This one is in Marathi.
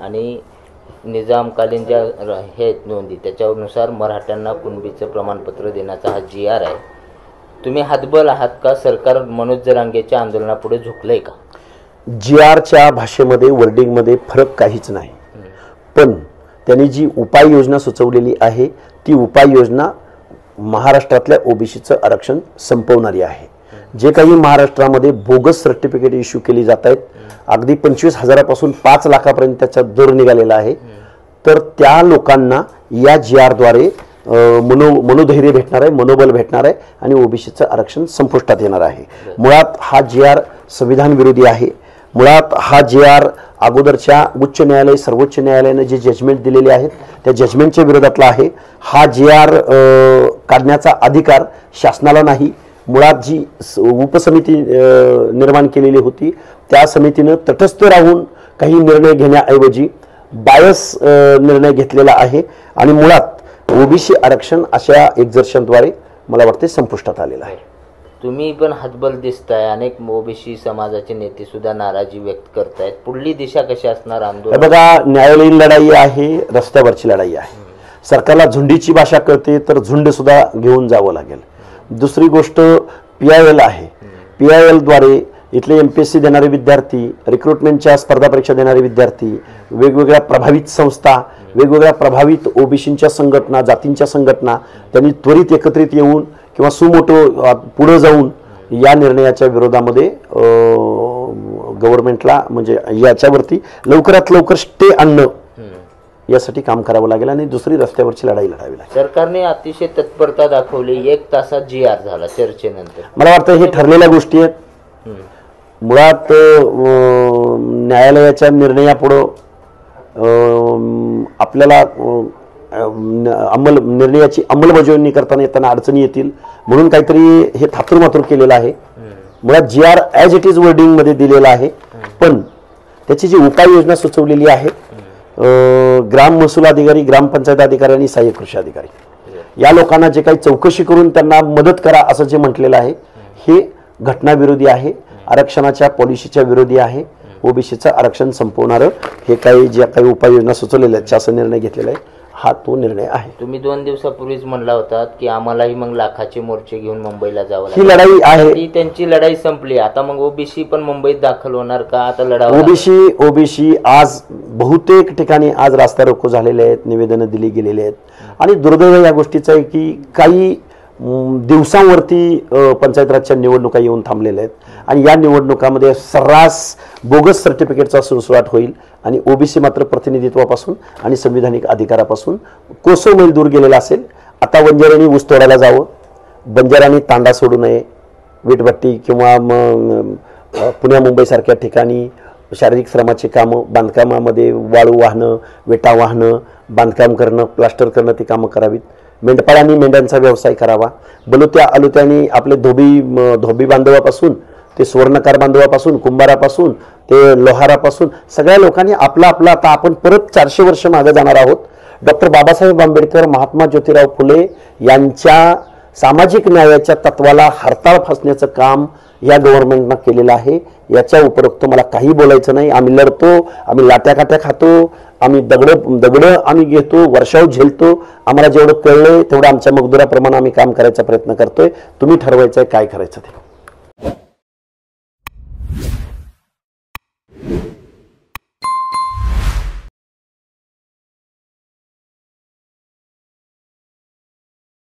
आणि निजामकालीन ज्या हे नोंदी त्याच्यानुसार मराठ्यांना कुणबीचं प्रमाणपत्र देण्याचा हा GR आहे. तुम्ही हातबल आहात का? सरकार मनोज जरांगेच्या आंदोलनापुढे झुकलंय का? GRच्या भाषेमध्ये वर्डिंगमध्ये फरक काहीच नाही, पण त्यांनी जी उपाययोजना सुचवलेली आहे ती उपाययोजना महाराष्ट्रातल्या ओबीसीचं आरक्षण संपवणारी आहे. जे काही महाराष्ट्रामध्ये बोगस सर्टिफिकेट इश्यू केली जात आहेत, अगदी 25,000पासून 5 लाखापर्यंत त्याचा दर निघालेला आहे, तर त्या लोकांना या GRद्वारे मनोधैर्य भेटणार आहे, मनोबल भेटणार आहे आणि ओबीसीचं आरक्षण संपुष्टात येणार आहे. मुळात हा GR संविधान विरोधी आहे. मुळात हा GR अगोदरच्या उच्च न्यायालय सर्वोच्च न्यायालयाने जे जजमेंट दिलेले आहेत त्या जजमेंटच्या विरोधातला आहे. हा GR काढण्याचा अधिकार शासनाला नाही. मुळात जी उपसमिती निर्माण केलेली होती त्या समितीनं तटस्थ राहून काही निर्णय घेण्याऐवजी बायस निर्णय घेतलेला आहे आणि मुळात ओबीसी आरक्षण अशा एक्झर्शनद्वारे मला वाटते संपुष्टात आलेलं आहे. तुम्ही पण हातबल दिसताय, अनेक ओबीसी समाजाचे नेते सुद्धा नाराजी व्यक्त करतायत. पुढली दिशा कशी असणार आंदोलन? बघा, न्यायालयीन लढाई आहे, रस्त्यावरची लढाई आहे. सरकारला झुंडीची भाषा कळते तर झुंड सुद्धा घेऊन जावं लागेल. दुसरी गोष्ट PIL आहे. PIL द्वारे इथले MPSC देणारे विद्यार्थी, रिक्रुटमेंटच्या स्पर्धा परीक्षा देणारे विद्यार्थी, वेगवेगळ्या प्रभावित संस्था, वेगवेगळ्या प्रभावित ओबीसींच्या संघटना, जातींच्या संघटना त्यांनी त्वरित एकत्रित येऊन किंवा सुमोटो पुढे जाऊन या निर्णयाच्या विरोधामध्ये गव्हर्नमेंटला म्हणजे याच्यावरती लवकरात लवकर स्टे आणणं यासाठी काम करावं लागेल आणि दुसरी रस्त्यावरची लढाई लढावी लागेल. सरकारने अतिशय तत्परता दाखवली. 1 तासात GR झाला चर्चेनंतर. मला वाटतं हे ठरलेल्या गोष्टी आहेत. मुळात न्यायालयाच्या निर्णयापुढं आपल्याला निर्णयाची अंमलबजावणी करताना येताना अडचणी येतील म्हणून काहीतरी हे थातुरमातुर केलेलं आहे. मुळात GR ॲज इट इज वर्डिंगमध्ये दिलेला आहे, पण त्याची जी उपाययोजना सुचवलेली आहे ग्राम महसूल अधिकारी, ग्रामपंचायत अधिकारी आणि सहाय्यक कृषी अधिकारी या लोकांना जे काही चौकशी करून त्यांना मदत करा असं जे म्हटलेलं आहे हे घटनाविरोधी आहे, आरक्षणाच्या पॉलिसीच्या विरोधी आहे. ओबीसीचं आरक्षण संपवणारं हे काही ज्या काही उपाययोजना सुचवलेल्या आहेत, शासन निर्णय घेतलेला आहे, हा तो निर्णय आहे. तुम्ही 2 दिवसापूर्वीच म्हणला होतात की आम्हालाही मग लाखाचे मोर्चे घेऊन मुंबईला जावं ही लढाई आहे. ती त्यांची लढाई संपली. आता मग ओबीसी पण मुंबईत दाखल होणार का? आता लढा ओबीसी आज बहुतेक ठिकाणी आज रास्ता रोको झालेले आहेत, निवेदनं दिली गेलेली आहेत आणि दुर्दैव या गोष्टीचं आहे की काही दिवसांवरती पंचायत राजच्या निवडणुका येऊन थांबलेल्या आहेत आणि या निवडणुकामध्ये सर्रास बोगस सर्टिफिकेटचा सुळसुळाट होईल आणि ओबीसी मात्र प्रतिनिधित्वापासून आणि संविधानिक अधिकारापासून कोसो मैल दूर गेलेला असेल. आता बंजाऱ्यांनी ऊस तोडायला जावं, बंजाऱ्यांनी तांडा सोडू नये, वीटभट्टी किंवा पुण्या मुंबईसारख्या ठिकाणी शारीरिक श्रमाची कामं, बांधकामामध्ये वाळू वाहणं, विटा वाहणं, बांधकाम करणं, प्लास्टर करणं ती कामं करावीत. मेंढपाळांनी मेंढ्यांचा व्यवसाय करावा. बलुत्या अलुत्यांनी आपले धोबी बांधवापासून ते सुवर्णकार बांधवापासून, कुंभारापासून ते लोहारापासून सगळ्या लोकांनी आपला आता आपण परत 400 वर्ष मागे जाणार आहोत. डॉक्टर बाबासाहेब आंबेडकर, महात्मा ज्योतिराव फुले यांच्या सामाजिक न्यायाच्या तत्वाला हरताळ फासण्याचं काम या गव्हर्नमेंटनं केलेलं आहे. याच्या उपरोक्त मला काही बोलायचं नाही. आम्ही लढतो, आम्ही लाट्याकाट्या खातो, आम्ही दगडं आम्ही घेतो, वर्षाव झेलतो. आम्हाला जेवढं कळलंय तेवढं आमच्या मजदुराप्रमाणे आम्ही काम करायचा प्रयत्न करतोय. तुम्ही ठरवायचंय काय करायचं ते.